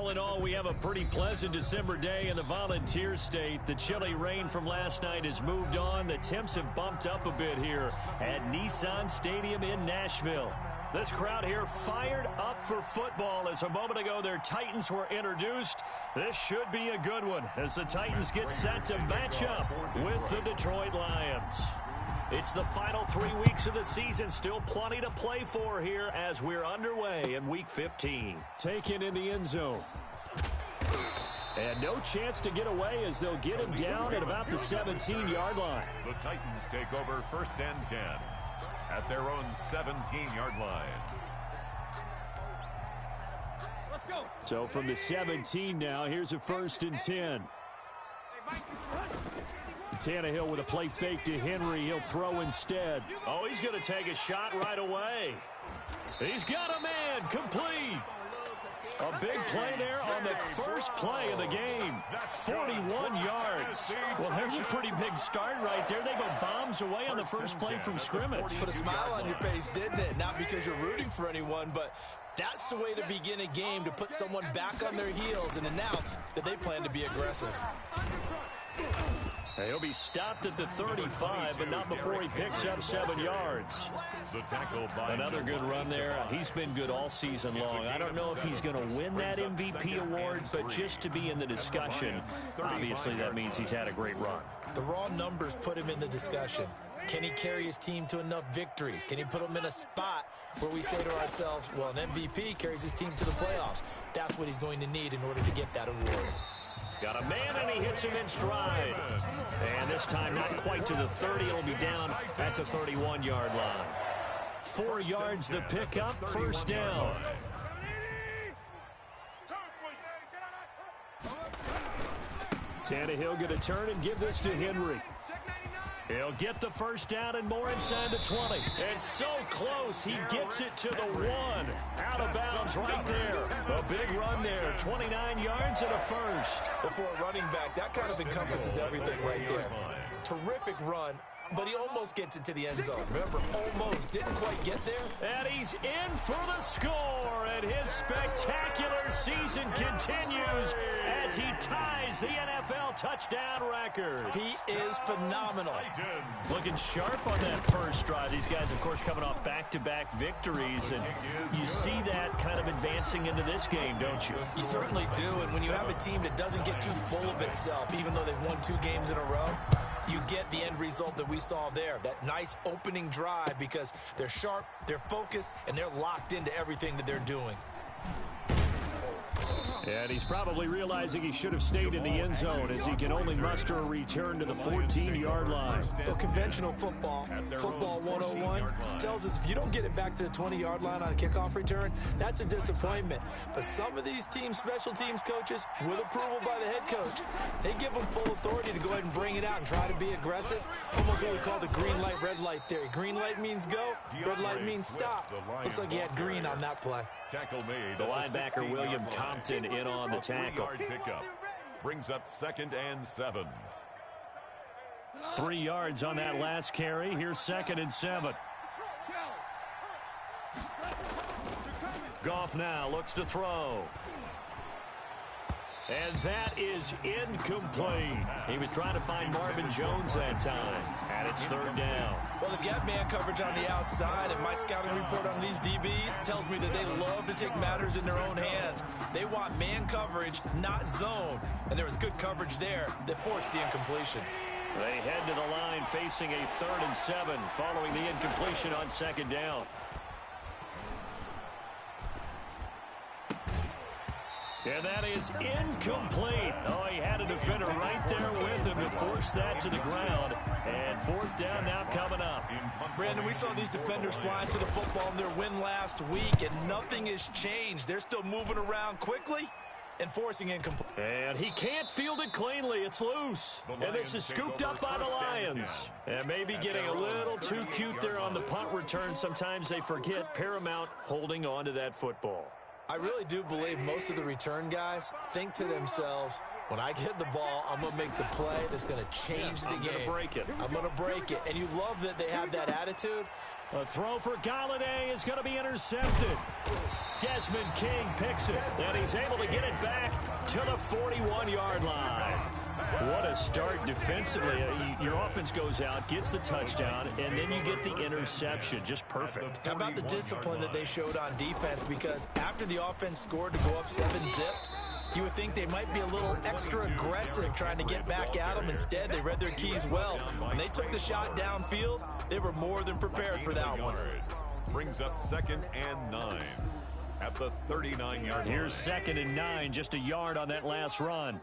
All in all, we have a pretty pleasant December day in the Volunteer State. The chilly rain from last night has moved on. The temps have bumped up a bit here at Nissan Stadium in Nashville. This crowd here fired up for football as a moment ago their Titans were introduced. This should be a good one as the Titans get set to match up with the Detroit Lions. It's the final 3 weeks of the season. Still plenty to play for here as we're underway in Week 15. Taken in the end zone. And no chance to get away as they'll get him down at about the 17-yard line. The Titans take over 1st and 10 at their own 17-yard line. Let's go. So from the 17 now, here's a 1st and 10. Tannehill with a play fake to Henry. He'll throw instead. Oh, he's going to take a shot right away. He's got a man. Complete. A big play there on the first play of the game. 41 yards. Well, there's a pretty big start right there. They go bombs away on the first play from scrimmage. Put a smile on your face, didn't it? Not because you're rooting for anyone, but that's the way to begin a game, to put someone back on their heels and announce that they plan to be aggressive. He'll be stopped at the 35, but not before he picks up 7 yards. The tackle by another good run there. He's been good all season long. I don't know if he's going to win that MVP award, but just to be in the discussion, obviously that means he's had a great run. The raw numbers put him in the discussion. Can he carry his team to enough victories? Can he put them in a spot where we say to ourselves, well, an MVP carries his team to the playoffs. That's what he's going to need in order to get that award. Got a man, and he hits him in stride. And this time not quite to the 30. It'll be down at the 31-yard line. 4 yards the pickup, 1st down. Tannehill going to turn and give this to Henry. He'll get the 1st down and more inside the 20. And so close, he gets it to the 1. Out of bounds right there. A big run there, 29 yards and a 1st. But for a running back, that kind of encompasses everything right there. Terrific run, but he almost gets it to the end zone. Remember, almost, didn't quite get there. And he's in for the score, and his spectacular season continues as he ties the NFL touchdown record. He is phenomenal. Looking sharp on that first drive. These guys, of course, coming off back-to-back victories, and you see that kind of advancing into this game, don't you? You certainly do, and when you have a team that doesn't get too full of itself, even though they've won 2 games in a row, you get the end result that we saw there, that nice opening drive, because they're sharp, they're focused, and they're locked into everything that they're doing. And he's probably realizing he should have stayed in the end zone as he can only muster a return to the 14-yard line. Well, conventional football 101, tells us if you don't get it back to the 20-yard line on a kickoff return, that's a disappointment. But some of these teams, special teams coaches, with approval by the head coach, they give them full authority to go ahead and bring it out and try to be aggressive. Almost what we call the green light, red light theory. Green light means go, red light means stop. Looks like he had green on that play. Tackle made. The linebacker, William Compton, in on the tackle. Pickup brings up 2nd and 7. 3 yards on that last carry. Here's 2nd and 7. Goff now looks to throw. And that is incomplete. He was trying to find Marvin Jones that time. And it's 3rd down. Well, they've got man coverage on the outside, and my scouting report on these DBs tells me that they love to take matters in their own hands. They want man coverage, not zone. And there was good coverage there that forced the incompletion. They head to the line facing a 3rd and 7 following the incompletion on 2nd down. And that is incomplete. Oh, he had a defender right there with him to force that to the ground. And 4th down now coming up. Brandon, we saw these defenders flying to the football in their win last week, and nothing has changed. They're still moving around quickly and forcing incomplete. And he can't field it cleanly. It's loose. And this is scooped up by the Lions. And maybe getting a little too cute there on the punt return. Sometimes they forget Paramount holding on to that football. I really do believe most of the return guys think to themselves, when I get the ball, I'm going to make the play that's going to change the game. I'm going to break it. I'm going to break it. And you love that they have that attitude. A throw for Galladay is going to be intercepted. Desmond King picks it, and he's able to get it back to the 41-yard line. What a start defensively. Your offense goes out, gets the touchdown, and then you get the interception. Just perfect. How about the discipline that they showed on defense? Because after the offense scored to go up 7-zip, you would think they might be a little extra aggressive trying to get back at them. Instead, they read their keys well. When they took the shot downfield, they were more than prepared for that one. Brings up 2nd and 9 at the 39-yard line. Here's 2nd and 9, just a yard on that last run.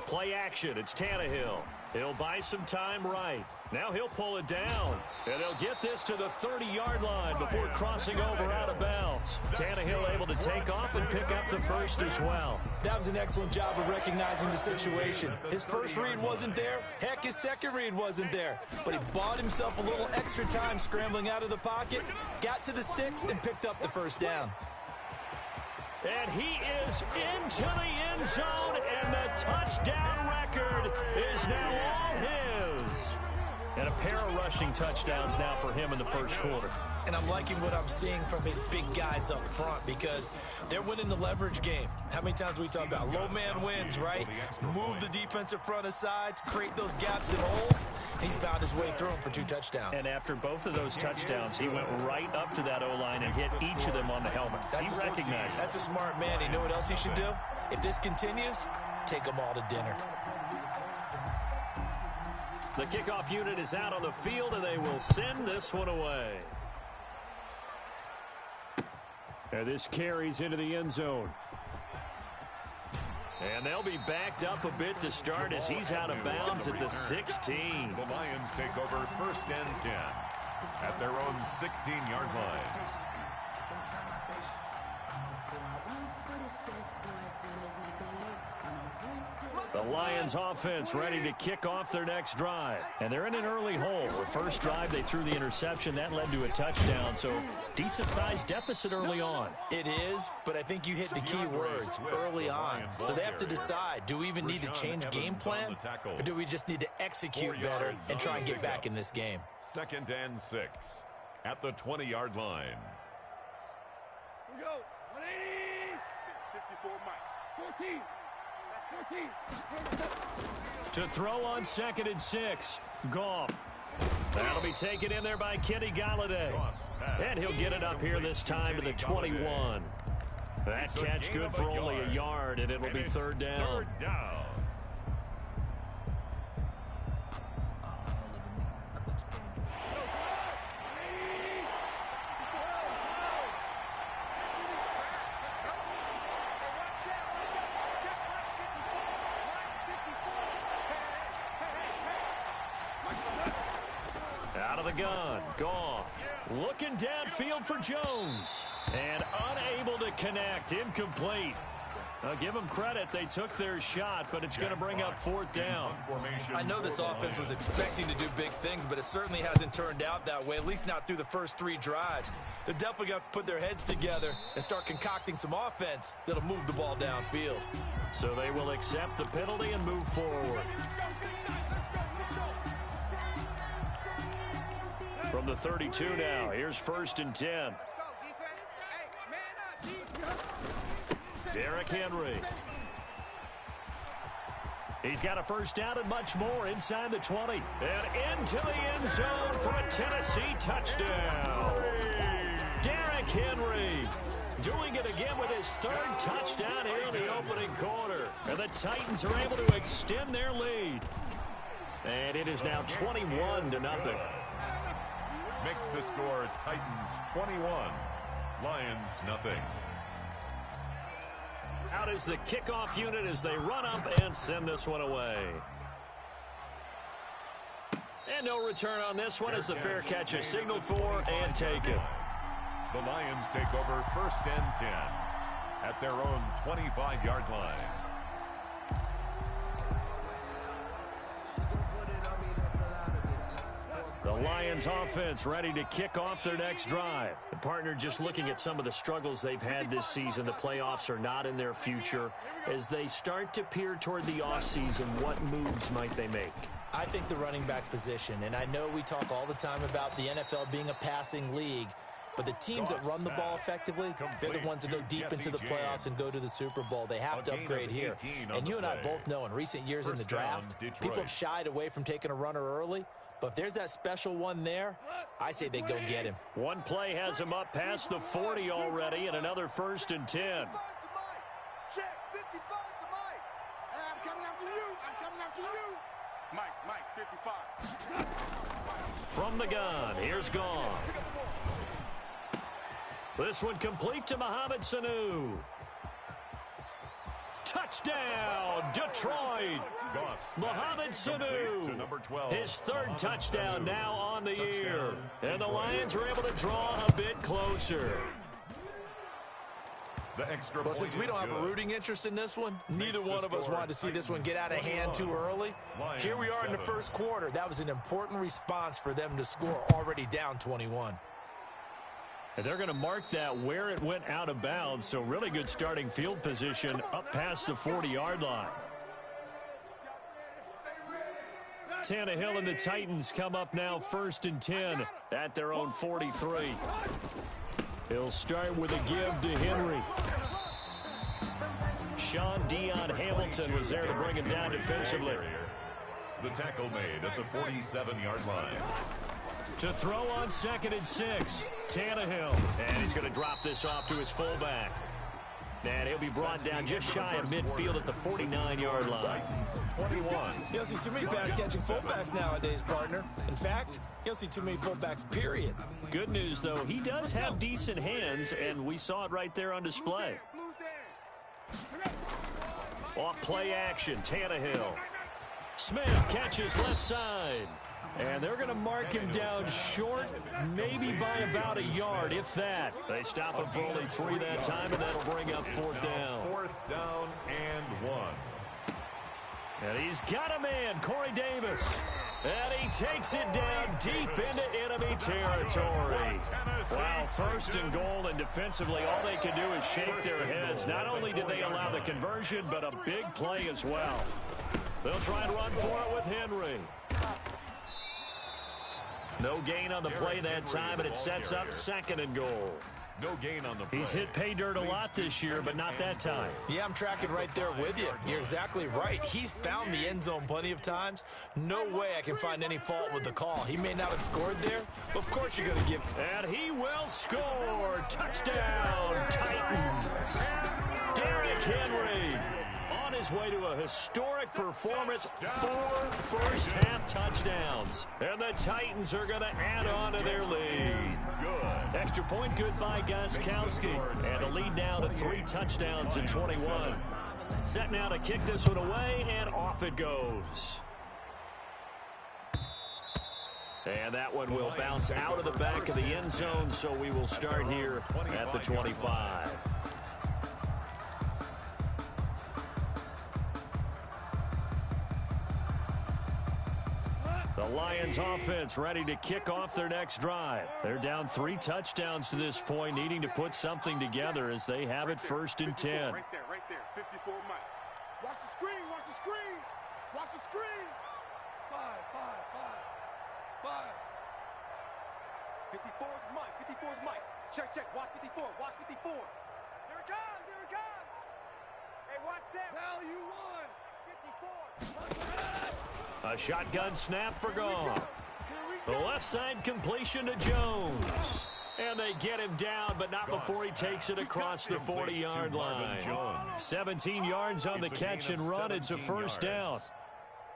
Play action, it's Tannehill. He'll buy some time right. Now he'll pull it down, and he'll get this to the 30-yard line before crossing over out of bounds. Tannehill able to take off and pick up the first as well. That was an excellent job of recognizing the situation. His first read wasn't there. Heck, his second read wasn't there. But he bought himself a little extra time scrambling out of the pocket, got to the sticks, and picked up the first down. And he is into the end zone, and the touchdown record is now all his. And a pair of rushing touchdowns now for him in the first quarter. And I'm liking what I'm seeing from his big guys up front because they're winning the leverage game. How many times we talk about low man wins, right? Move the defensive front aside, create those gaps and holes. He's found his way through them for 2 touchdowns. And after both of those touchdowns, he went right up to that O-line and hit each of them on the helmet. He recognized it. That's a smart man. You know what else he should do? If this continues, take them all to dinner. The kickoff unit is out on the field, and they will send this one away. And this carries into the end zone. And they'll be backed up a bit to start as he's out of bounds at the 16. The Lions take over 1st and 10 at their own 16-yard line. The Lions offense ready to kick off their next drive. And they're in an early hole. The first drive, they threw the interception. That led to a touchdown, so decent-sized deficit early on. It is, but I think you hit the key words, early on. So they have to decide, do we even need to change game plan, or do we just need to execute better and try and get back in this game? 2nd and 6 at the 20-yard line. Here we go. 180. 54 Mike. 14. To throw on 2nd and 6, Goff. That'll be taken in there by Kenny Galladay. And he'll get it up here this time to the 21. That catch good for only a yard, and it'll be 3rd down. Out of the gun, Goff. Looking downfield for Jones. And unable to connect, incomplete. I'll give them credit, they took their shot, but it's going to bring up 4th down. I know this offense was expecting to do big things, but it certainly hasn't turned out that way, at least not through the first 3 drives. They're definitely going to have to put their heads together and start concocting some offense that'll move the ball downfield. So they will accept the penalty and move forward. From the 32 now, here's 1st and 10. Derrick Henry. He's got a first down and much more inside the 20. And into the end zone for a Tennessee touchdown. Derrick Henry doing it again with his 3rd touchdown here in the opening quarter. And the Titans are able to extend their lead. And it is now 21-0. Makes the score Titans 21, Lions nothing. Out is the kickoff unit as they run up and send this one away. And no return on this one as the fair catch is signaled for and taken. The Lions take over 1st and 10 at their own 25-yard line. The Lions offense ready to kick off their next drive. The partner just looking at some of the struggles they've had this season. The playoffs are not in their future. As they start to peer toward the offseason, what moves might they make? I think the running back position, and I know we talk all the time about the NFL being a passing league. But the teams that run the ball effectively, they're the ones that go deep into the playoffs and go to the Super Bowl. They have to upgrade here. And you and I both know in recent years in the draft, people have shied away from taking a runner early. But if there's that special one there, I say they go get him. One play has him up past the 40 already, and another 1st and 10. Check, 55 to Mike. Hey, I'm coming after you. I'm coming after you. Mike, 55. From the gun, here's Gone. This one complete to Mohamed Sanu. Touchdown, Detroit. Mohamed Sanu, his 3rd touchdown now on the year. And the Lions are able to draw a bit closer. Well, since we don't have a rooting interest in this one, neither one of us wanted to see this one get out of hand too early. Here we are in the 1st quarter. That was an important response for them to score already down 21. And they're going to mark that where it went out of bounds, so really good starting field position up past the 40-yard line. Tannehill and the Titans come up now 1st and 10 at their own 43. He'll start with a give to Henry. Sean Dion Hamilton was there to bring him down defensively. The tackle made at the 47-yard line. To throw on 2nd and 6, Tannehill. And he's going to drop this off to his fullback. And he'll be brought down just shy of midfield at the 49-yard line. 21. You don't see too many pass-catching fullbacks nowadays, partner. In fact, you don't see too many fullbacks, period. Good news, though, he does have decent hands, and we saw it right there on display. Off play action, Tannehill. Smith catches left side. And they're going to mark him down short, maybe by about a yard, if that. They stop him for only 3 that time, and that'll bring up 4th down. 4th down and 1. And he's got a man, Corey Davis. And he takes it down deep into enemy territory. Wow, 1st and goal, and defensively, all they can do is shake their heads. Not only did they allow the conversion, but a big play as well. They'll try and run for it with Henry. No gain on the play that time, and it sets up 2nd and goal. No gain on the play. He's hit pay dirt a lot this year, but not that time. Yeah, I'm tracking right there with you. You're exactly right. He's found the end zone plenty of times. No way I can find any fault with the call. He may not have scored there, but of course you're going to give. And he will score. Touchdown, Titans. Derrick Henry on his way to a historic performance, 4 first-half touchdowns. And the Titans are going to add on to their lead. Good. Extra point good by Gostkowski. And the lead now to 3 touchdowns in 21. Set now to kick this one away, and off it goes. And that one will bounce out of the back of the end zone, so we will start here at the 25. The Lions offense ready to kick off their next drive. They're down 3 touchdowns to this point, needing to put something together as they have it 1st and 10. Right there, 54 Mike. Watch the screen, watch the screen. Watch the screen. 5. 54's Mike, 54's Mike. Check, watch 54, watch 54. Here it comes, Hey, watch Sam. Now you won. 54. A shotgun snap for Goff. The left side completion to Jones. And they get him down, but not before he takes it across the 40-yard line. 17 yards on the catch and run. It's a 1st down.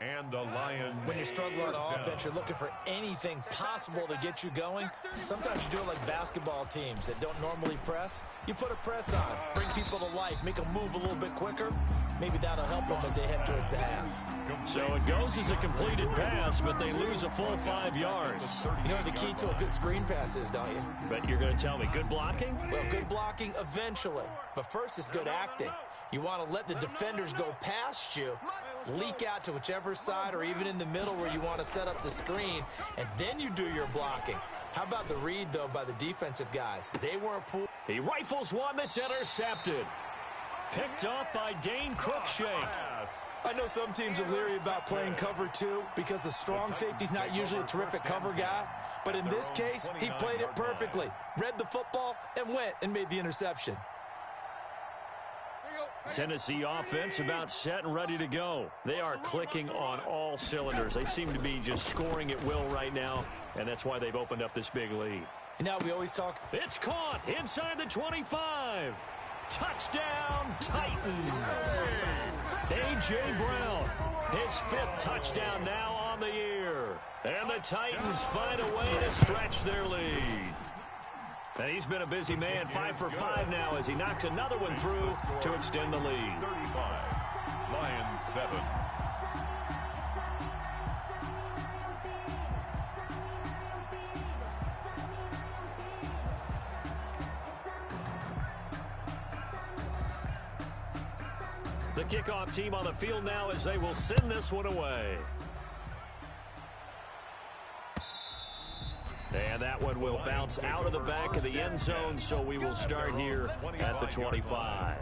And the Lions. When you're struggling on offense, you're looking for anything possible to get you going. Sometimes you do it like basketball teams that don't normally press. You put a press on, bring people to life, make them move a little bit quicker. Maybe that'll help them as they head towards the half. So it goes as a completed pass, but they lose a full 5 yards. You know what the key to a good screen pass is, don't you? But you're going to tell me, good blocking? Well, good blocking eventually. But first is good acting. You want to let the defenders go past you, leak out to whichever side or even in the middle where you want to set up the screen, and then you do your blocking. How about the read, though, by the defensive guys? They weren't fooled. He rifles one that's intercepted. Picked up by Dane Cruikshank. I know some teams are leery about playing cover 2 because the strong safety's not usually a terrific cover guy. But in this case, he played it perfectly. Read the football and went and made the interception. Tennessee offense about set and ready to go. They are clicking on all cylinders. They seem to be just scoring at will right now, and that's why they've opened up this big lead. And now we always talk. It's caught inside the 25. Touchdown, Titans. A.J. Brown, his 5th touchdown now on the year. And the Titans find a way to stretch their lead. And he's been a busy man, 5 for 5 now as he knocks another one through to extend the lead. 35, Lions 7. The kickoff team on the field now as they will send this one away. And that one will bounce out of the back of the end zone, so we will start here at the 25.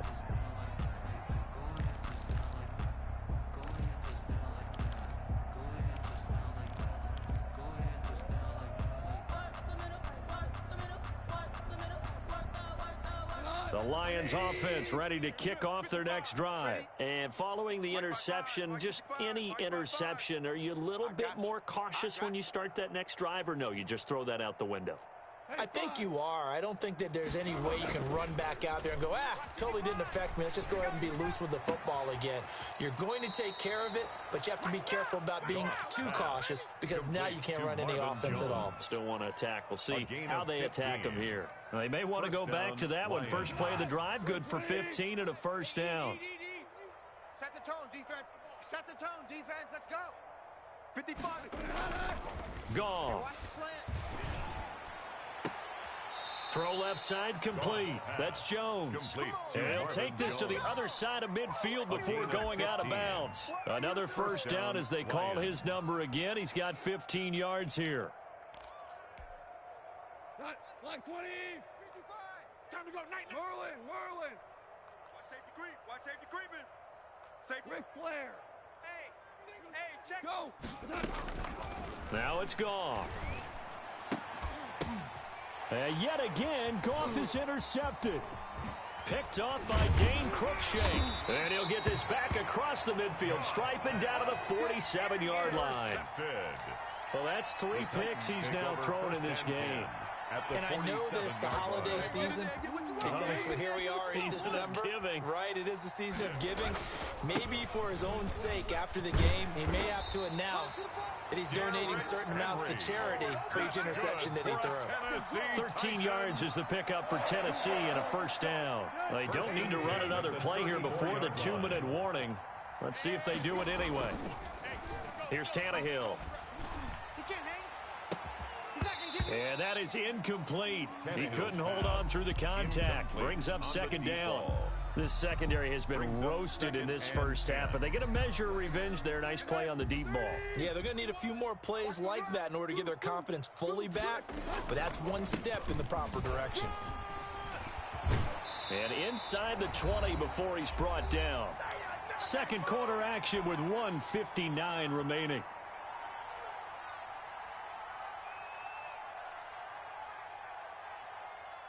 The Lions offense ready to kick off their next drive. And following the interception, just any interception, are you a little bit more cautious when you start that next drive, or no, you just throw that out the window? I think you are. I don't think that there's any way you can run back out there and go, totally didn't affect me. Let's just go ahead and be loose with the football again. You're going to take care of it, but you have to be careful about being too cautious because now you can't run any offense at all. Still want to attack. We'll see how they attack them here. They may want to go back to that one. First play of the drive, good for 15 and a first down. Set the tone, defense. Set the tone, defense. Let's go. 55. Goff. Watch the slant. Throw left side complete. That's Jones. And he'll take this to the other side of midfield before going out of bounds. Another first down as they call his number again. He's got 15 yards here. Line 20. 55. Time to go. Night. Merlin. Watch safety creep. Watch safety creeping. Safety. Ric Flair. Hey, check. Go. Now it's Goff. And yet again, Goff is intercepted. Picked off by Dane Cruikshank. And he'll get this back across the midfield stripe and down to the 47-yard line. Well, that's 3 picks he's now thrown in this game. And I know this, the holiday season, because here we are in December, right? It is the season of giving. Maybe for his own sake, after the game, he may have to announce that he's donating certain amounts to charity for each interception that he threw. 13 yards is the pickup for Tennessee and a first down. They don't need to run another play here before the 2-minute warning. Let's see if they do it anyway. Here's Tannehill. And that is incomplete. He couldn't hold on through the contact. Brings up second down. This secondary has been roasted in this first half, but they get a measure of revenge there. Nice play on the deep ball. Yeah, they're going to need a few more plays like that in order to get their confidence fully back, but that's one step in the proper direction. And inside the 20 before he's brought down. Second quarter action with 1:59 remaining.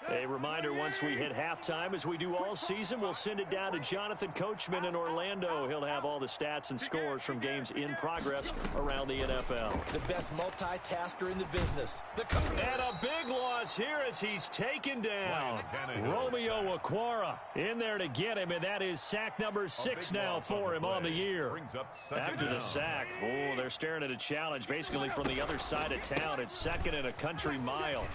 A reminder, once we hit halftime, as we do all season, we'll send it down to Jonathan Coachman in Orlando. He'll have all the stats and scores from games in progress around the NFL. The best multitasker in the business. And a big loss here as he's taken down. Romeo Okwara in there to get him, and that is sack number 6 now for him on the year. After the sack, they're staring at a challenge basically from the other side of town. It's second and a country mile.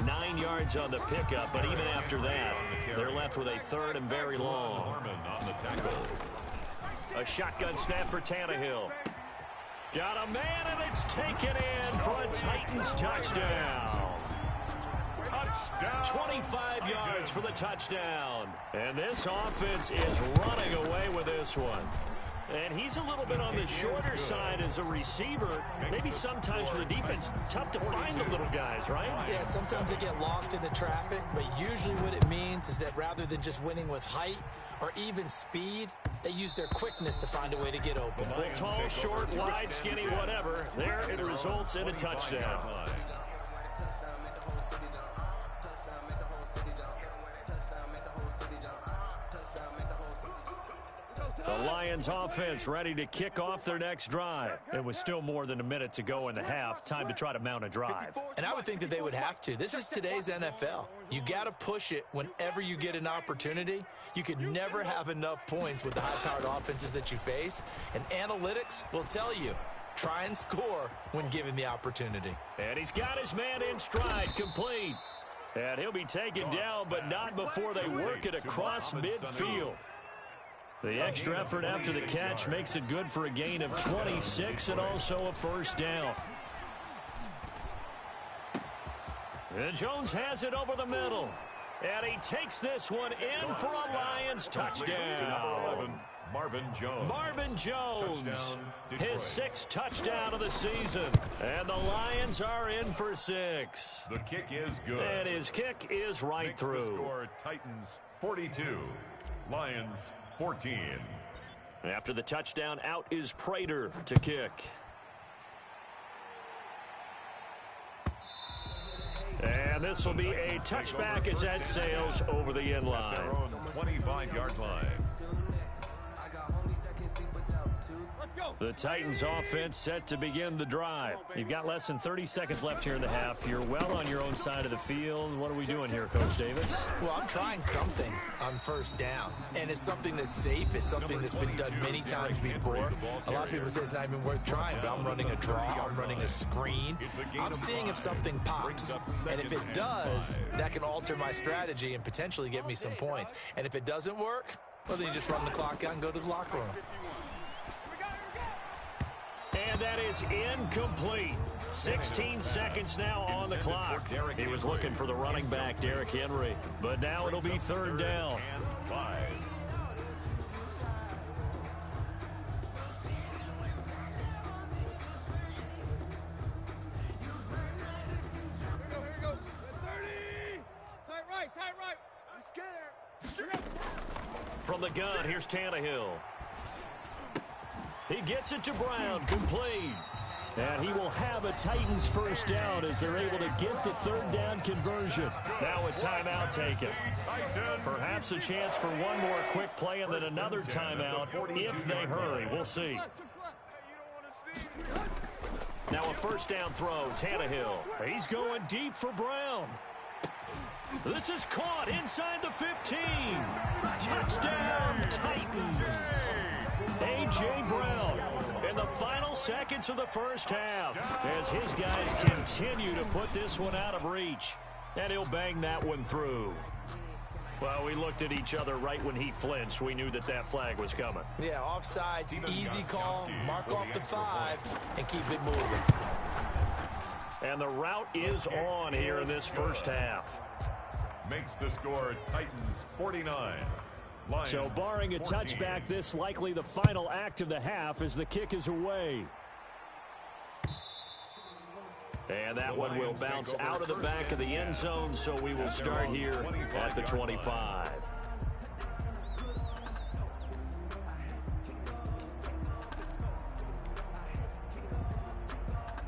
9 yards on the pickup, but even after that, they're left with a third and very long. A shotgun snap for Tannehill. Got a man, and it's taken in for a Titans touchdown. 25 yards for the touchdown. And this offense is running away with this one. And he's a little bit on the shorter side as a receiver. Maybe sometimes for the defense, tough to find the little guys, right? Yeah, sometimes they get lost in the traffic, but usually what it means is that rather than just winning with height or even speed, They use their quickness to find a way to get open. Well, tall, short, wide, skinny, whatever. There it results in a touchdown. The Lions offense ready to kick off their next drive. It was still more than a minute to go in the half. Time to try to mount a drive. And I would think that they would have to. This is today's NFL. You got to push it whenever you get an opportunity. You could never have enough points with the high-powered offenses that you face. And analytics will tell you, try and score when given the opportunity. And he's got his man in stride, complete. And he'll be taken down, but not before they work it across midfield. The extra effort after the catch makes it good for a gain of 26 and also a first down. And Jones has it over the middle. And he takes this one in for a Lions touchdown. Marvin Jones, his 6th touchdown of the season. And the Lions are in for 6. The kick is good. And his kick is right Makes through. The score Titans 42, Lions 14. After the touchdown, out is Prater to kick. And this will be a touchback as that sails over the end line. Their own 25-yard line. The Titans offense set to begin the drive. You've got less than 30 seconds left here in the half. You're well on your own side of the field. What are we doing here, Coach Davis? Well, I'm trying something on first down. And it's something that's safe. It's something that's been done many times before. A lot of people say it's not even worth trying, but I'm running a draw. I'm running a screen. I'm seeing if something pops. And if it does, that can alter my strategy and potentially get me some points. And if it doesn't work, well, then you just run the clock out and go to the locker room. And that is incomplete. 16 seconds now on the clock. He was looking for the running back, Derrick Henry. But now it'll be third down. And 5. Here we go. 30. Tight right. I'm scared. From the gun, here's Tannehill. He gets it to Brown, complete. And he will have a Titans first down as they're able to get the third down conversion. Now a timeout taken. Perhaps a chance for one more quick play and then another timeout if they hurry. We'll see. Now a first down throw, Tannehill. He's going deep for Brown. This is caught inside the 15. Touchdown, Titans. A.J. Brown in the final seconds of the first half as his guys continue to put this one out of reach. And he'll bang that one through. Well, we looked at each other right when he flinched. We knew that that flag was coming. Yeah, offsides, easy call, mark off the 5, and keep it moving. And the route is on here in this first half. Makes the score Titans 49. Lions So barring a 14. touchback, this likely the final act of the half as the kick is away. And that one will bounce out of the back of the end zone, so we will start here at the 25.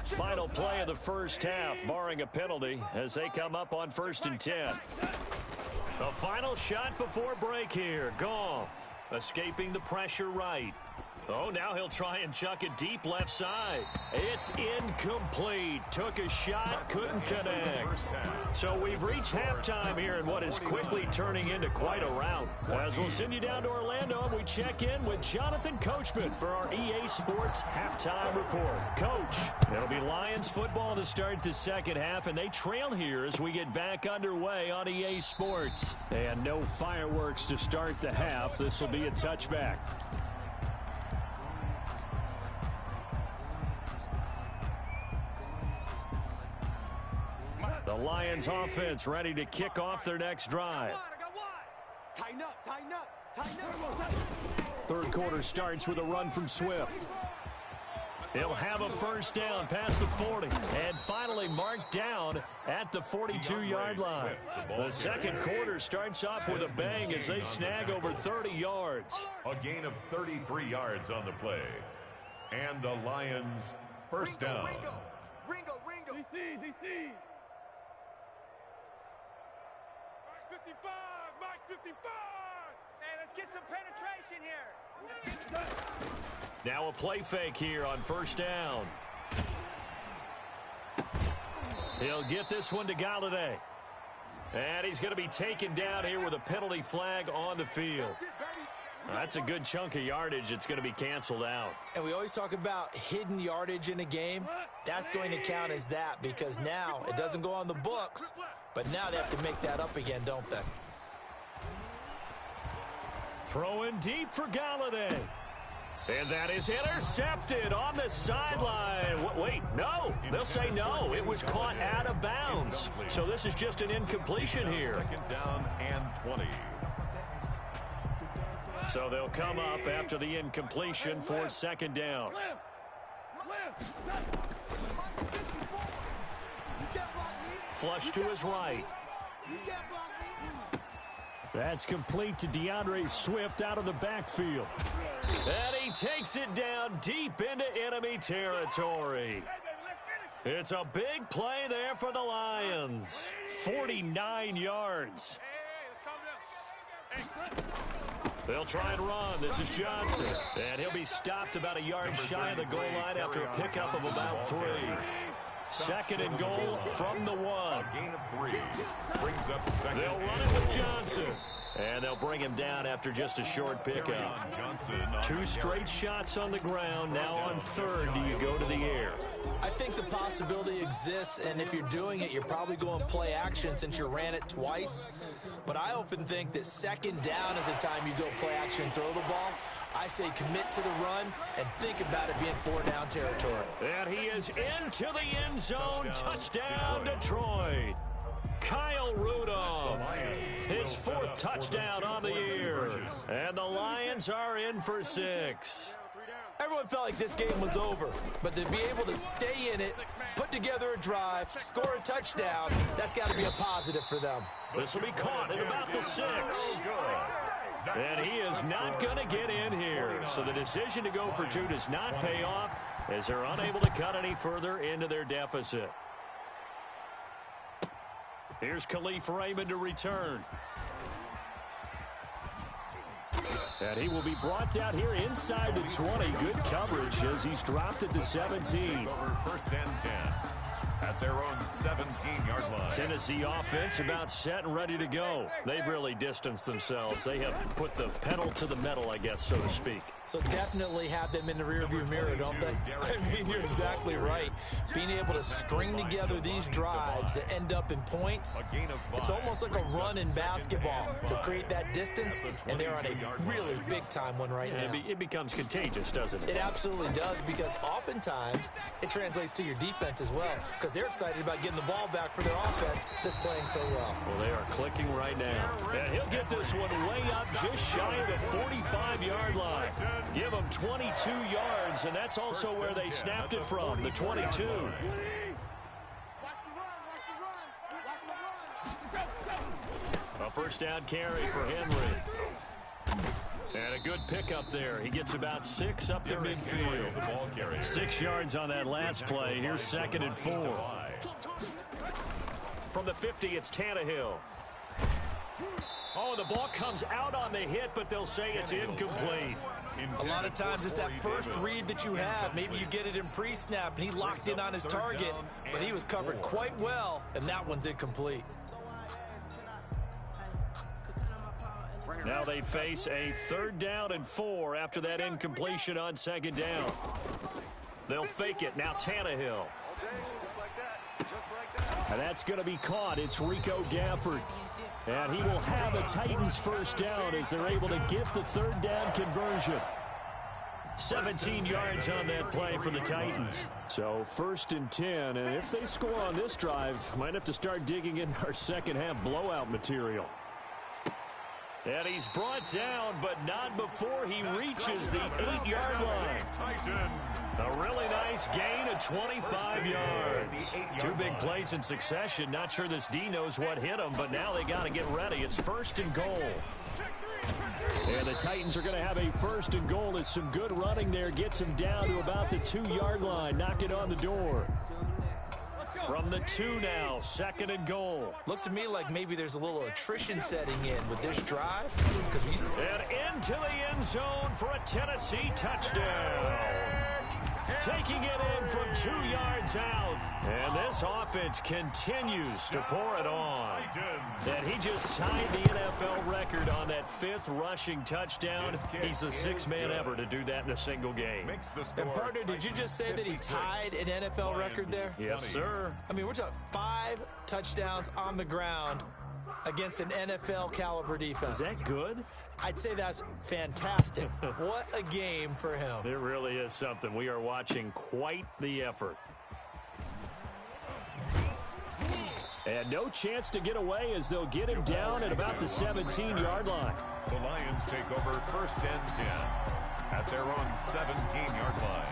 Final play of the first half, barring a penalty, as they come up on 1st and 10. The final shot before break here. Goff escaping the pressure right. Oh, now he'll try and chuck it deep left side. It's incomplete. Took a shot, couldn't connect. So we've reached halftime here in what is quickly turning into quite a rout. As we'll send you down to Orlando and we check in with Jonathan Coachman for our EA Sports Halftime Report. Coach, it'll be Lions football to start the second half, and they trail here as we get back underway on EA Sports. And no fireworks to start the half. This will be a touchback. The Lions offense ready to kick off their next drive. Tighten up. Third quarter starts with a run from Swift. He'll have a first down past the 40 and finally marked down at the 42-yard line. The second quarter starts off with a bang as they snag over 30 yards. A gain of 33 yards on the play. And the Lions first down. Ringo. DC. Mike 55. Hey, let's get some penetration here. Now a play fake here on first down. He'll get this one to Galladay. And he's going to be taken down here with a penalty flag on the field. That's a good chunk of yardage. It's going to be canceled out. And we always talk about hidden yardage in a game. That's going to count as that because now it doesn't go on the books, but now they have to make that up again, don't they? Throwing deep for Galladay. And that is intercepted on the sideline. Wait, no. They'll say no. It was caught out of bounds. So this is just an incompletion here. Second down and 20. So they'll come up after the incompletion for second down. Flush to his right. That's complete to DeAndre Swift out of the backfield. And he takes it down deep into enemy territory. It's a big play there for the Lions. 49 yards. They'll try and run. This is Johnson. And he'll be stopped about a yard shy of the goal line after a pickup of about 3. Second and goal from the 1. A gain of 3. Brings up second. They'll run it with Johnson. And they'll bring him down after just a short pickup. 2 straight shots on the ground. Now on third, do you go to the air? I think the possibility exists, and if you're doing it, you're probably going play action since you ran it twice. But I often think that second down is a time you go play action and throw the ball. I say commit to the run and think about it being 4-down territory. And he is into the end zone. Touchdown, Detroit. Kyle Rudolph, his 4th touchdown on the year. And the Lions are in for 6. Everyone felt like this game was over, but to be able to stay in it, put together a drive, score a touchdown, that's got to be a positive for them. This will be caught at about the 6. And he is not going to get in here. So the decision to go for 2 does not pay off as they're unable to cut any further into their deficit. Here's Khalif Raymond to return. And he will be brought down here inside the 20. Good coverage as he's dropped at the 17. Over first and 10 at their own 17-yard line. Tennessee offense about set and ready to go. They've really distanced themselves. They have put the pedal to the metal, I guess, so to speak. So definitely have them in the rearview mirror, don't they? I mean, you're exactly right. Being able to string together these drives that end up in points, it's almost like a run in basketball to create that distance, and they're on a really big-time one right now. It becomes contagious, doesn't it? It absolutely does, because oftentimes it translates to your defense as well, because they're excited about getting the ball back for their offense that's playing so well. Well, they are clicking right now. And he'll get this one way up just shy of the 45-yard line. Give them 22 yards, and that's also where they snapped it from, the 22. A first down carry for Henry. And a good pickup there. He gets about 6 up the midfield. 6 yards on that last play. Here's second and 4. From the 50, it's Tannehill. Oh, the ball comes out on the hit, but they'll say it's incomplete. A lot of times it's that first read that you have. Maybe you get it in pre-snap, and he locked in on his target, but he was covered quite well, and that one's incomplete. Now they face a 3rd down and 4 after that incompletion on second down. They'll fake it. Now Tannehill. And that's going to be caught. It's Rico Gafford. And he will have a Titans first down as they're able to get the 3rd down conversion. 17 yards on that play for the Titans. So 1st and 10, and if they score on this drive, might have to start digging in our second half blowout material. And he's brought down, but not before he reaches the 8-yard line. A really nice gain of 25 yards. Two big plays in succession. Not sure this D knows what hit him, but now they got to get ready. It's 1st and goal. And the Titans are going to have a 1st and goal as some good running there gets him down to about the 2-yard line. Knock it on the door. From the 2 now, 2nd and goal. Looks to me like maybe there's a little attrition setting in with this drive. And into the end zone for a Tennessee touchdown. Taking it in from 2 yards out. And this offense continues to pour it on. And he just tied the NFL record on that 5th rushing touchdown. He's the 6th man ever to do that in a single game. And partner, did you just say that he tied an NFL record there? Yes, sir. I mean, we're talking 5 touchdowns on the ground against an NFL caliber defense. Is that good? I'd say that's fantastic. What a game for him. It really is something. We are watching quite the effort. And no chance to get away as they'll get him down at about the 17-yard line. The Lions take over 1st and 10 at their own 17-yard line.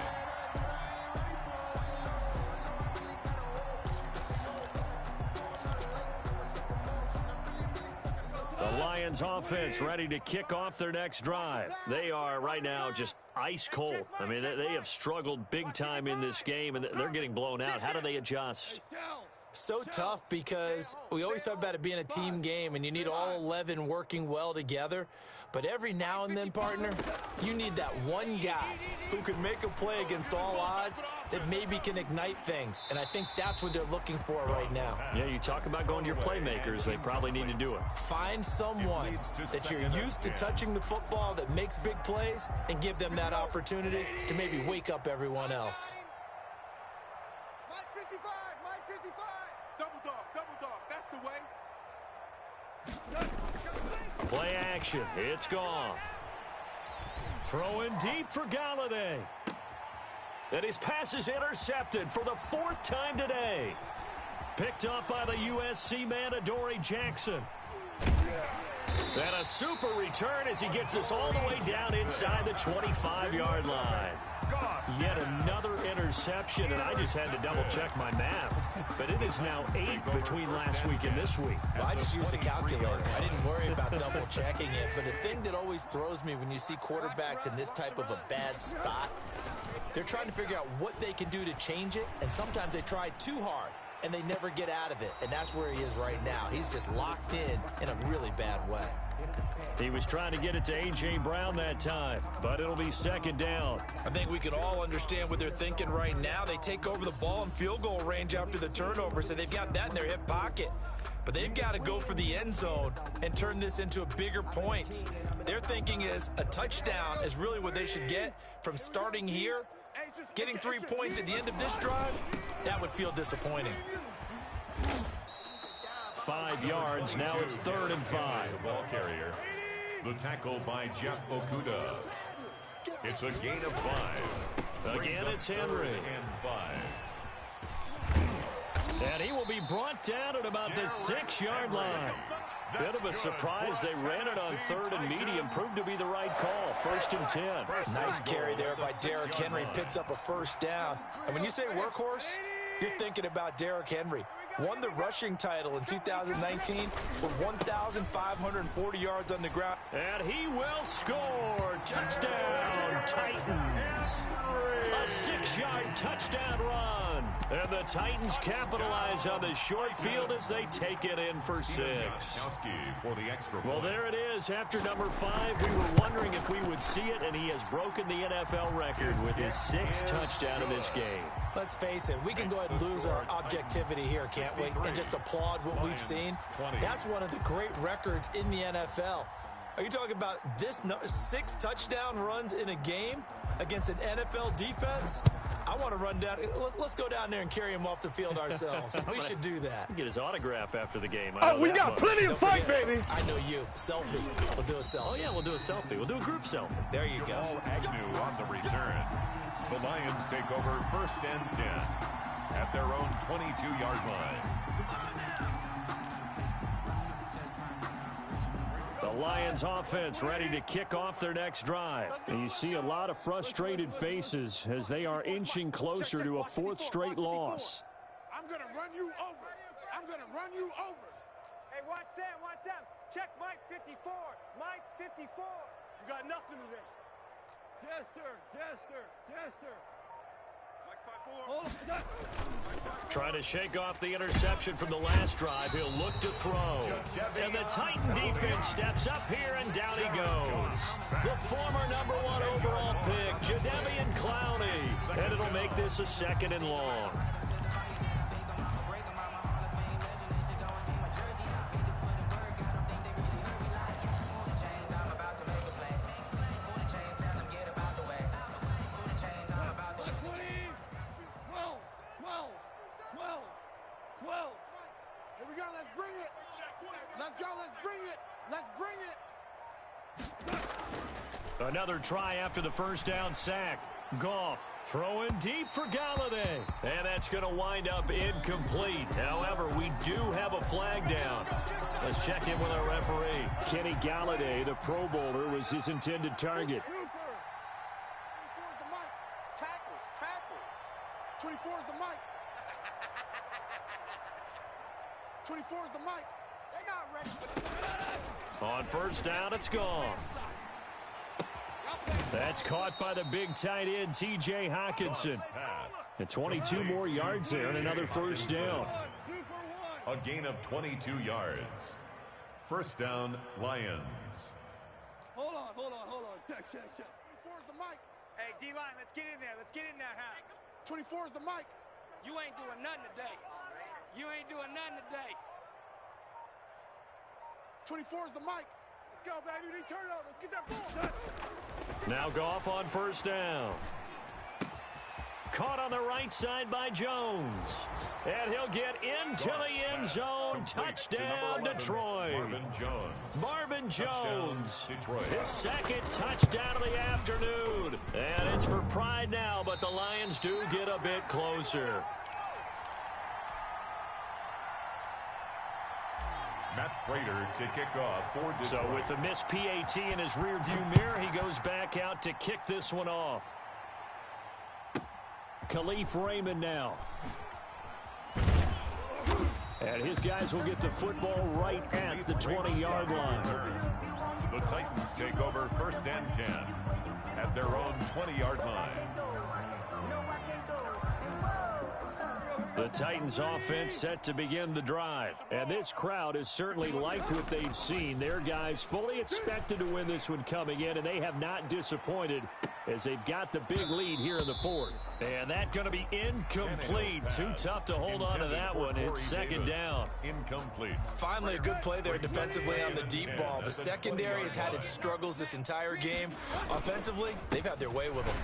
The Lions offense ready to kick off their next drive. They are right now just ice cold. I mean, they have struggled big time in this game, and they're getting blown out. How do they adjust? So tough because we always talk about it being a team game, and you need all 11 working well together. But every now and then, partner, you need that one guy who can make a play against all odds that maybe can ignite things. And I think that's what they're looking for right now. Yeah, you talk about going to your playmakers. They probably need to do it. Find someone that you're used to touching the football that makes big plays and give them that opportunity to maybe wake up everyone else. Mike 55, Mike 55. Double dog, that's the way. Play action. It's Goff. Throwing deep for Galladay. And his pass is intercepted for the 4th time today. Picked up by the USC man, Adoree Jackson. And a super return as he gets us all the way down inside the 25-yard line. Yet another interception, and I just had to double-check my math. But it is now 8 between last week and this week. Well, I just used a calculator. I didn't worry about double-checking it. But the thing that always throws me when you see quarterbacks in this type of a bad spot, they're trying to figure out what they can do to change it, and sometimes they try too hard, and they never get out of it. And that's where he is right now. He's just locked in a really bad way. He was trying to get it to A.J. Brown that time, but it'll be 2nd down. I think we can all understand what they're thinking right now. They take over the ball in field goal range after the turnover, so they've got that in their hip pocket. But they've got to go for the end zone and turn this into a bigger points. Their thinking is a touchdown is really what they should get from starting here. Getting 3 points at the end of this drive, that would feel disappointing. 5 yards. Now it's 3rd and 5. The ball carrier. The tackle by Jeff Okudah. It's a gain of 5. Again, it's Henry. And 5. And he will be brought down at about the 6-yard line. Bit of a surprise. They ran it on 3rd and medium. Proved to be the right call. 1st and 10. Nice carry there by Derrick Henry. Picks up a 1st down. And when you say workhorse, you're thinking about Derrick Henry. Won the rushing title in 2019 with 1,540 yards on the ground. And he will score. Touchdown, Titans. A 6-yard touchdown run. And the Titans capitalize on the short field as they take it in for 6. Well, there it is. After number 5, we were wondering if we would see it, and he has broken the NFL record with his 6th touchdown in this game. Let's face it, we can go ahead and lose our objectivity here, can't we? And just applaud what we've seen. That's one of the great records in the NFL. Are you talking about this 6 touchdown runs in a game against an NFL defense? I want to run down. Let's go down there and carry him off the field ourselves. We should do that. Get his autograph after the game. Oh, we got plenty of fight, baby. I know you. Selfie. We'll do a selfie. Oh, yeah, we'll do a selfie. We'll do a group selfie. There you go. Agnew on the return. The Lions take over 1st and 10 at their own 22-yard line. The Lions offense ready to kick off their next drive. And you see a lot of frustrated faces as they are inching closer to a fourth straight loss. I'm going to run you over. I'm going to run you over. Hey, watch Sam, watch Sam. Check Mike 54. Mike 54. You got nothing today. Jester. Mike 54. Trying to shake off the interception from the last drive. He'll look to throw. And the Titan defense steps up here, and down he goes. The former #1 overall pick, Jadeveon Clowney. And it'll make this a 2nd and long. Another try after the first down sack. Goff throwing deep for Galladay. And that's going to wind up incomplete. However, we do have a flag down. Let's check in with our referee. Kenny Galladay, the Pro Bowler, was his intended target. 24 is the mic. 24 is the mic. They're not ready. On first down, it's gone. That's caught by the big tight end, T.J. Hockenson. And 22 more yards there and another first down. A gain of 22 yards. First down, Lions. Hold on. Check. 24 is the mic. Hey, D-line, let's get in there. Let's get in there, huh? 24 is the mic. You ain't doing nothing today. 24 is the mic. Let's go, baby. We need turnover. Let's get that ball. Now Goff on first down. Caught on the right side by Jones. And he'll get into the end zone. Touchdown, Detroit. Marvin Jones. His 2nd touchdown of the afternoon. And it's for pride now, but the Lions do get a bit closer. Matt Prater to kick off for Detroit. So with the missed PAT in his rearview mirror, he goes back out to kick this one off. Khalif Raymond now. And his guys will get the football right at the 20-yard line. The Titans take over 1st and 10 at their own 20-yard line. The Titans offense set to begin the drive. And this crowd has certainly liked what they've seen. Their guys fully expected to win this one coming in, and they have not disappointed as they've got the big lead here in the 4th. And that's going to be incomplete. Too tough to hold on to that one. It's 2nd down. Incomplete. Finally, a good play there defensively on the deep ball. The secondary has had its struggles this entire game. Offensively, they've had their way with them.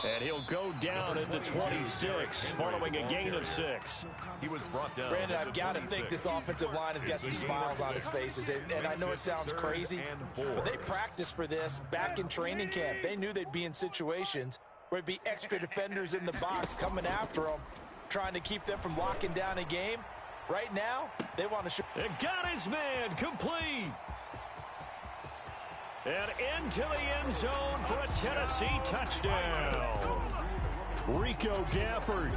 And he'll go down at the 26, following a gain of 6. He was brought down. Brandon, I've got to think this offensive line has got some smiles on its faces. And I know it sounds crazy, but they practiced for this back in training camp. They knew they'd be in situations where it'd be extra defenders in the box coming after them, trying to keep them from locking down a game. Right now, they want to shoot. And got his man complete. And into the end zone for a Tennessee touchdown. Rico Gafford,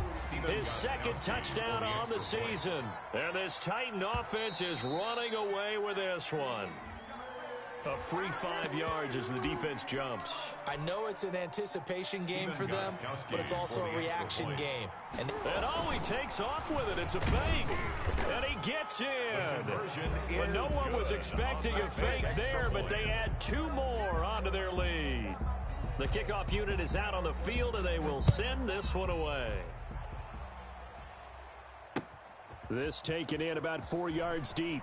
his 2nd touchdown on the season. And this Titan offense is running away with this one. A free 5 yards as the defense jumps. I know it's an anticipation game for them, but it's also a reaction game. And all he takes off with it, it's a fake. And he gets in. But no one was expecting a fake there, but they add 2 more onto their lead. The kickoff unit is out on the field, and they will send this one away. This taken in about 4 yards deep.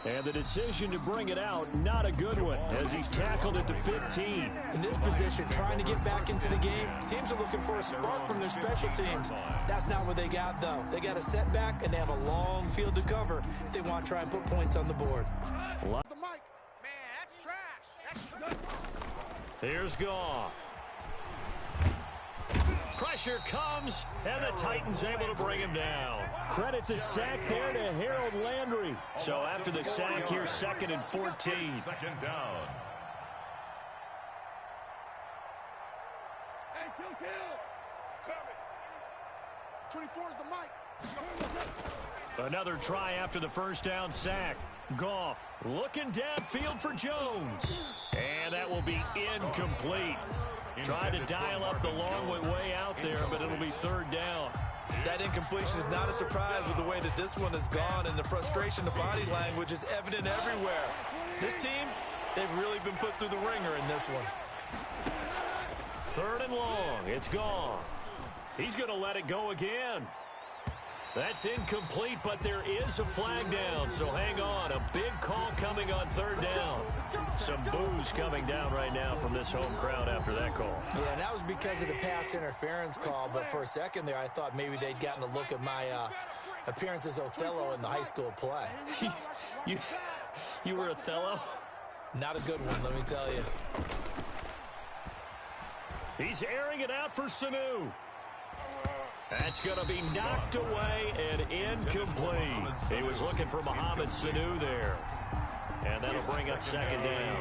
And the decision to bring it out, not a good one, as he's tackled at the 15. In this position, trying to get back into the game, teams are looking for a spark from their special teams. That's not what they got, though. They got a setback, and they have a long field to cover if they want to try and put points on the board. The mic. Man, that's trash. Here's Goff. Pressure comes, and the Titans able to bring him down. Credit the sack there to Harold Landry. So after the sack, here's 2nd and 14. Second down. Hey, kill. Coming. 24 is the mic. Another try after the first down sack. Goff looking downfield for Jones. And that will be incomplete. Try to dial up the long way out there, but it'll be 3rd down. That incompletion is not a surprise with the way that this one has gone, and the frustration of body language is evident everywhere. This team, they've really been put through the ringer in this one. 3rd and long. It's Goff. He's going to let it go again. That's incomplete, but there is a flag down, so hang on. A big call coming on 3rd down. Some boos coming down right now from this home crowd after that call. Yeah, and that was because of the pass interference call, but for a second there, I thought maybe they'd gotten a look at my appearance as Othello in the high school play. You were Othello? Not a good one, let me tell you. He's airing it out for Sanu. That's going to be knocked away and incomplete. He was looking for Mohamed Sanu there. And that'll bring up 2nd down.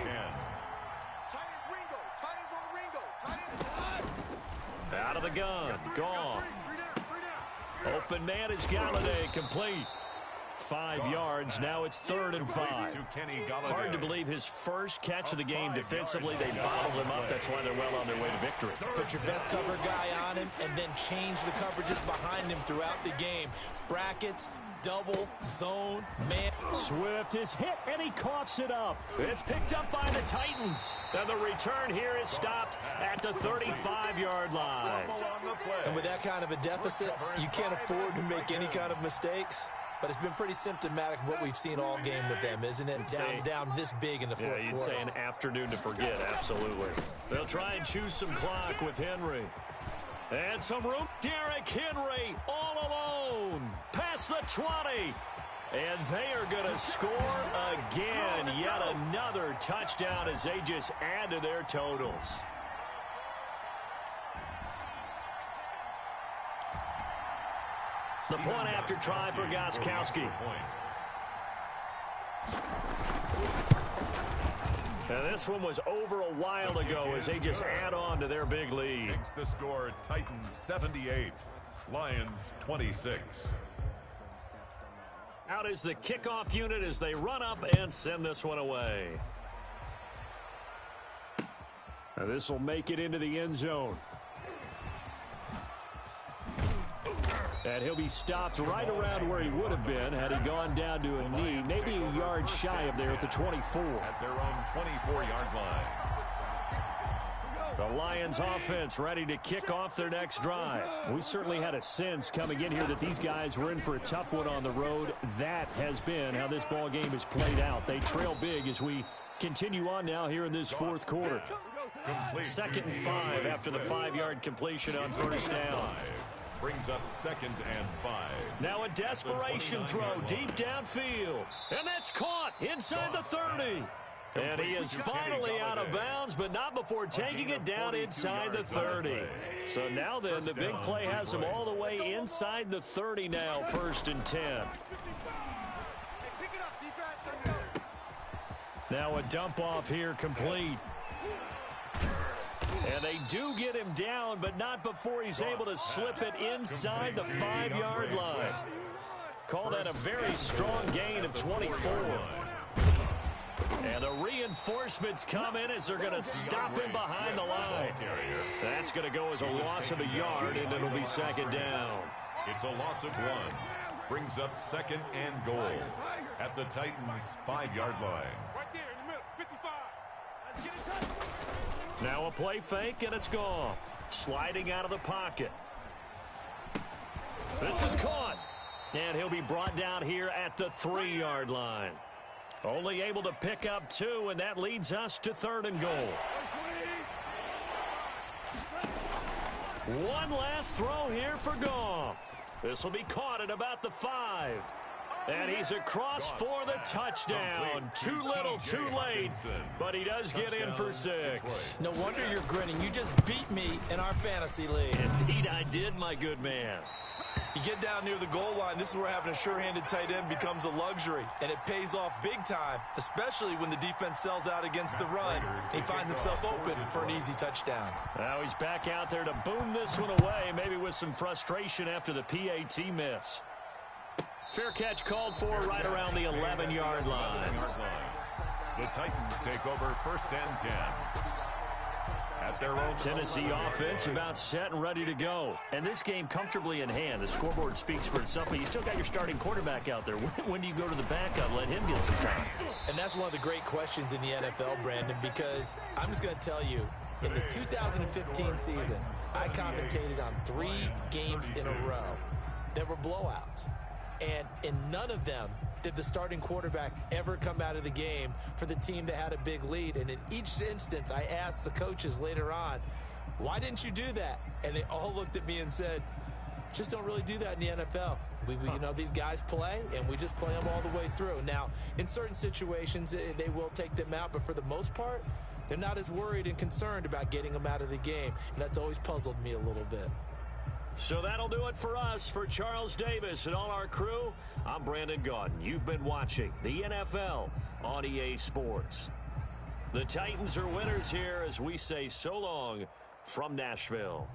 Out of the gun. Gone. Open man is Galladay. Complete. 5 yards. Now it's 3rd and 5. Hard to believe his first catch of the game defensively. They bottled him up. That's why they're well on their way to victory. Put your best cover guy on him and then change the coverages behind him throughout the game. Brackets, double, zone, man. Swift is hit, and he coughs it up. It's picked up by the Titans. And the return here is stopped at the 35-yard line. And with that kind of a deficit, you can't afford to make any kind of mistakes. But it's been pretty symptomatic of what we've seen all game with them, isn't it? Down this big in the fourth quarter. Yeah, you'd say an afternoon to forget, absolutely. They'll try and choose some clock with Henry. And some room. Derrick Henry all alone. Past the 20. And they are going to score again. Yet another touchdown as they just add to their totals. The point after try for Gostkowski. Now this one was over a while ago as they just add on to their big lead. Makes the score Titans 78, Lions 26. Out is the kickoff unit as they run up and send this one away. Now this will make it into the end zone. And he'll be stopped right around where he would have been had he gone down to a knee, maybe a yard shy of there at the 24. At their own 24-yard line. The Lions offense ready to kick off their next drive. We certainly had a sense coming in here that these guys were in for a tough one on the road. That has been how this ball game has played out. They trail big as we continue on now here in this fourth quarter. 2nd and 5 after the 5-yard completion on first down. Brings up 2nd and 5. Now a desperation throw deep downfield. And that's caught inside the 30. And he is finally out of bounds, but not before taking it down inside the 30. So now then, the big play has him all the way inside the 30 now, 1st and 10. Now a dump off here complete. And they do get him down, but not before he's able to slip it inside the 5-yard line. Call that a very strong gain of 24. And the reinforcements come in as they're going to stop him behind the line. That's going to go as a loss of a yard, and it'll be 2nd down. It's a loss of 1. Brings up 2nd and goal at the Titans' 5-yard line. Right there in the middle, 55. Let's get it done. Now a play fake, and it's Goff. Sliding out of the pocket. This is caught. And he'll be brought down here at the 3-yard line. Only able to pick up 2, and that leads us to 3rd and goal. One last throw here for Goff. This will be caught at about the 5. And he's across for the touchdown. Too little, too late, but he does get in for 6. No wonder you're grinning. You just beat me in our fantasy league. Indeed I did, my good man. You get down near the goal line, this is where having a sure-handed tight end becomes a luxury, and it pays off big time, especially when the defense sells out against the run. He finds himself open for an easy touchdown. Now he's back out there to boom this one away, maybe with some frustration after the PAT miss. Fair catch called for right around the 11-yard line. The Titans take over 1st and 10. At their own Tennessee offense about set and ready to go. And this game comfortably in hand. The scoreboard speaks for itself, but you still got your starting quarterback out there. When do you go to the backup? Let him get some time. And that's one of the great questions in the NFL, Brandon, because I'm just going to tell you, in the 2015 season, I commentated on 3 games in a row that were blowouts. And in none of them did the starting quarterback ever come out of the game for the team that had a big lead. And in each instance, I asked the coaches later on, why didn't you do that? And they all looked at me and said, just don't really do that in the NFL. You know, these guys play, and we just play them all the way through. Now, in certain situations, they will take them out, but for the most part, they're not as worried and concerned about getting them out of the game. And that's always puzzled me a little bit. So that'll do it for us. For Charles Davis and all our crew, I'm Brandon Gaudin. You've been watching the NFL on EA Sports. The Titans are winners here as we say so long from Nashville.